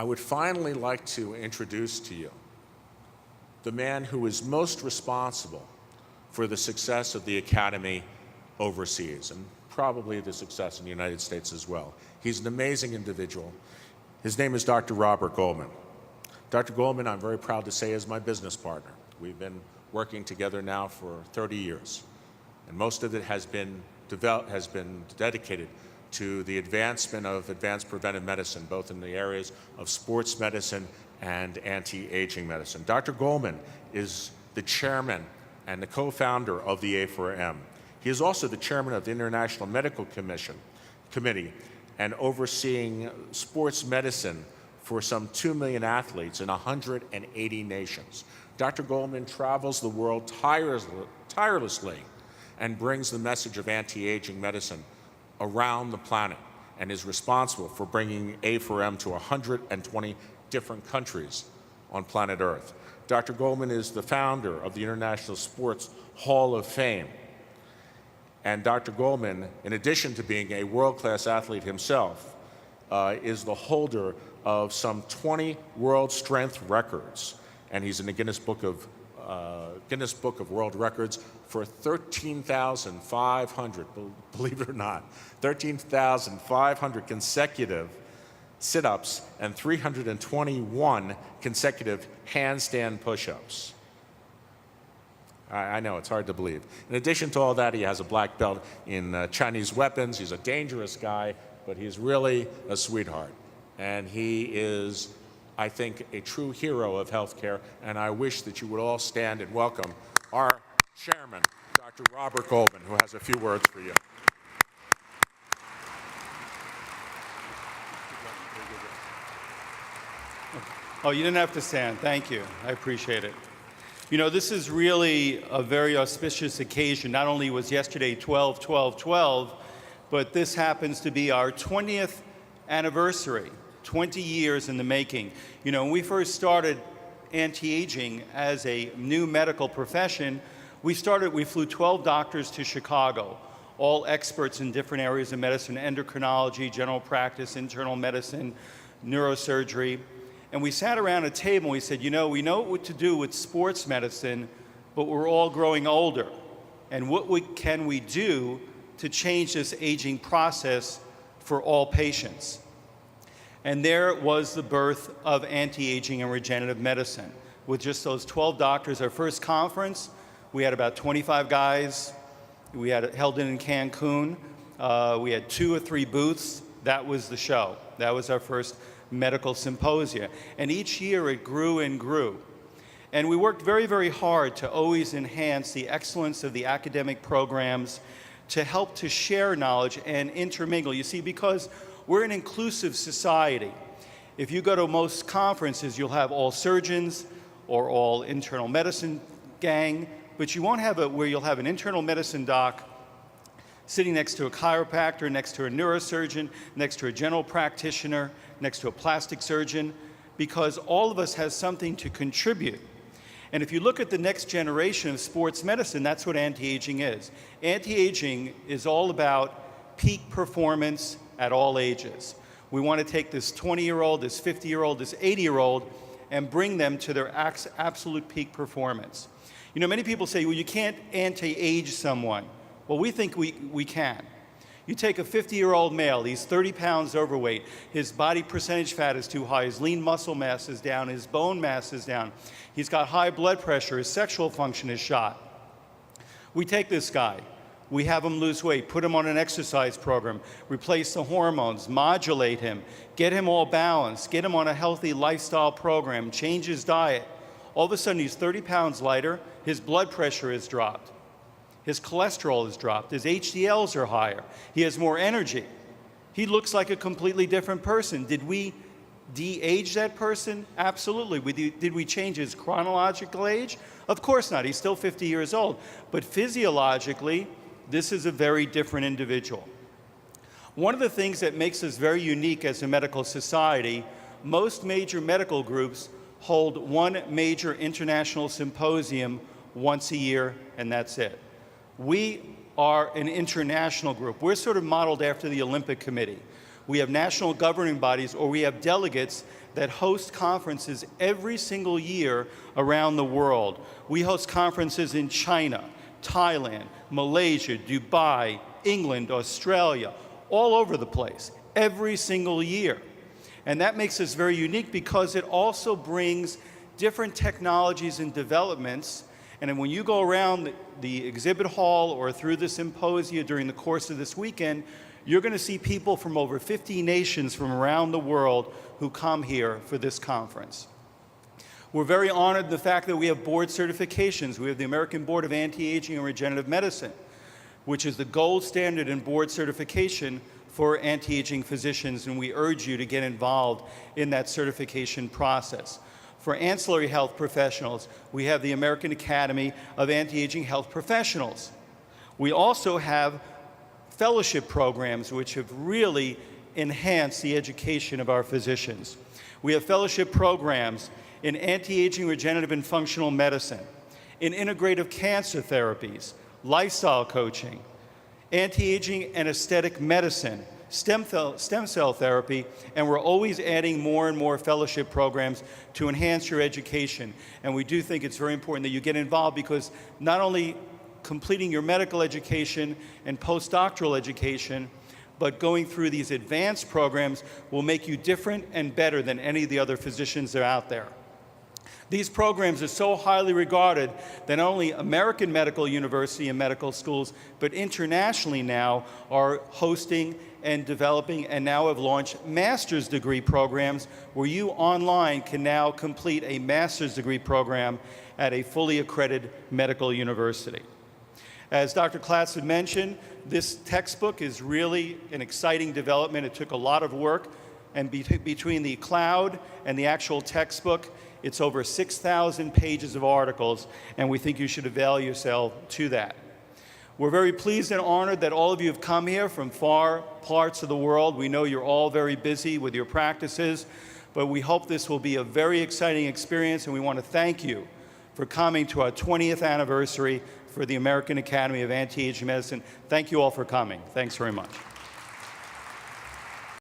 I would finally like to introduce to you the man who is most responsible for the success of the Academy overseas, and probably the success in the United States as well. He's an amazing individual. His name is Dr. Robert Goldman. Dr. Goldman, I'm very proud to say, is my business partner. We've been working together now for 30 years, and most of it has been dedicated to the advancement of advanced preventive medicine, both in the areas of sports medicine and anti-aging medicine. Dr. Goldman is the chairman and the co-founder of the A4M. He is also the chairman of the International Medical Committee and overseeing sports medicine for some 2 million athletes in 180 nations. Dr. Goldman travels the world tirelessly and brings the message of anti-aging medicine around the planet and is responsible for bringing A4M to 120 different countries on planet Earth. Dr. Goldman is the founder of the International Sports Hall of Fame. And Dr. Goldman, in addition to being a world-class athlete himself, is the holder of some 20 world strength records. And he's in the Guinness Book of World Records for 13,500, believe it or not, 13,500 consecutive sit-ups and 321 consecutive handstand push-ups. I know, it's hard to believe. In addition to all that, he has a black belt in Chinese weapons. He's a dangerous guy, but he's really a sweetheart. And he is, I think, a true hero of healthcare, and I wish that you would all stand and welcome our chairman, Dr. Robert Goldman, who has a few words for you. Oh, you didn't have to stand. Thank you. I appreciate it. You know, this is really a very auspicious occasion. Not only was yesterday 12-12-12, but this happens to be our 20th anniversary, 20 years in the making. You know, when we first started anti-aging as a new medical profession, we flew 12 doctors to Chicago, all experts in different areas of medicine, endocrinology, general practice, internal medicine, neurosurgery. And we sat around a table and we said, you know, we know what to do with sports medicine, but we're all growing older. And what can we do to change this aging process for all patients? And there was the birth of anti-aging and regenerative medicine. With just those 12 doctors, our first conference, we had about 25 guys. We had it held in Cancun. We had 2 or 3 booths. That was the show. That was our first medical symposia. And each year it grew and grew. And we worked very, very hard to always enhance the excellence of the academic programs, to help to share knowledge and intermingle. You see, because we're an inclusive society. If you go to most conferences, you'll have all surgeons or all internal medicine gang, but you won't have where you'll have an internal medicine doc sitting next to a chiropractor, next to a neurosurgeon, next to a general practitioner, next to a plastic surgeon, because all of us has something to contribute. And if you look at the next generation of sports medicine, that's what anti-aging is. Anti-aging is all about peak performance at all ages. We want to take this 20-year-old, this 50-year-old, this 80-year-old, and bring them to their absolute peak performance. You know, many people say, well, you can't anti-age someone. Well, we think we can. You take a 50-year-old male, he's 30 pounds overweight, his body percentage fat is too high, his lean muscle mass is down, his bone mass is down, he's got high blood pressure, his sexual function is shot. We take this guy, we have him lose weight, put him on an exercise program, replace the hormones, modulate him, get him all balanced, get him on a healthy lifestyle program, change his diet. All of a sudden he's 30 pounds lighter, his blood pressure is dropped. His cholesterol is dropped, his HDLs are higher, he has more energy. He looks like a completely different person. Did we de-age that person? Absolutely. Did we change his chronological age? Of course not, he's still 50 years old. But physiologically, this is a very different individual. One of the things that makes us very unique as a medical society, most major medical groups hold one major international symposium once a year, and that's it. We are an international group. We're sort of modeled after the Olympic Committee. we have national governing bodies, or we have delegates that host conferences every single year around the world. We host conferences in China, Thailand, Malaysia, Dubai, England, Australia, all over the place, every single year. And that makes us very unique because it also brings different technologies and developments. And then when you go around the exhibit hall or through the symposia during the course of this weekend, you're going to see people from over 50 nations from around the world who come here for this conference. We're very honored in the fact that we have board certifications. We have the American Board of Anti-Aging and Regenerative Medicine, which is the gold standard in board certification for anti-aging physicians, and we urge you to get involved in that certification process. For ancillary health professionals, we have the American Academy of Anti-Aging Health Professionals. We also have fellowship programs which have really enhanced the education of our physicians. We have fellowship programs in anti-aging, regenerative, and functional medicine, in integrative cancer therapies, lifestyle coaching, anti-aging and aesthetic medicine, stem cell therapy, and we're always adding more and more fellowship programs to enhance your education. And we do think it's very important that you get involved, because not only completing your medical education and postdoctoral education, but going through these advanced programs will make you different and better than any of the other physicians that are out there. These programs are so highly regarded that not only American medical university and medical schools, but internationally now are hosting and developing and now have launched master's degree programs where you online can now complete a master's degree program at a fully accredited medical university. As Dr. Klatz had mentioned, this textbook is really an exciting development. It took a lot of work, and between the cloud and the actual textbook, it's over 6,000 pages of articles, and we think you should avail yourself to that. We're very pleased and honored that all of you have come here from far parts of the world. We know you're all very busy with your practices, but we hope this will be a very exciting experience, and we want to thank you for coming to our 20th anniversary for the American Academy of Anti-Aging Medicine. Thank you all for coming. Thanks very much.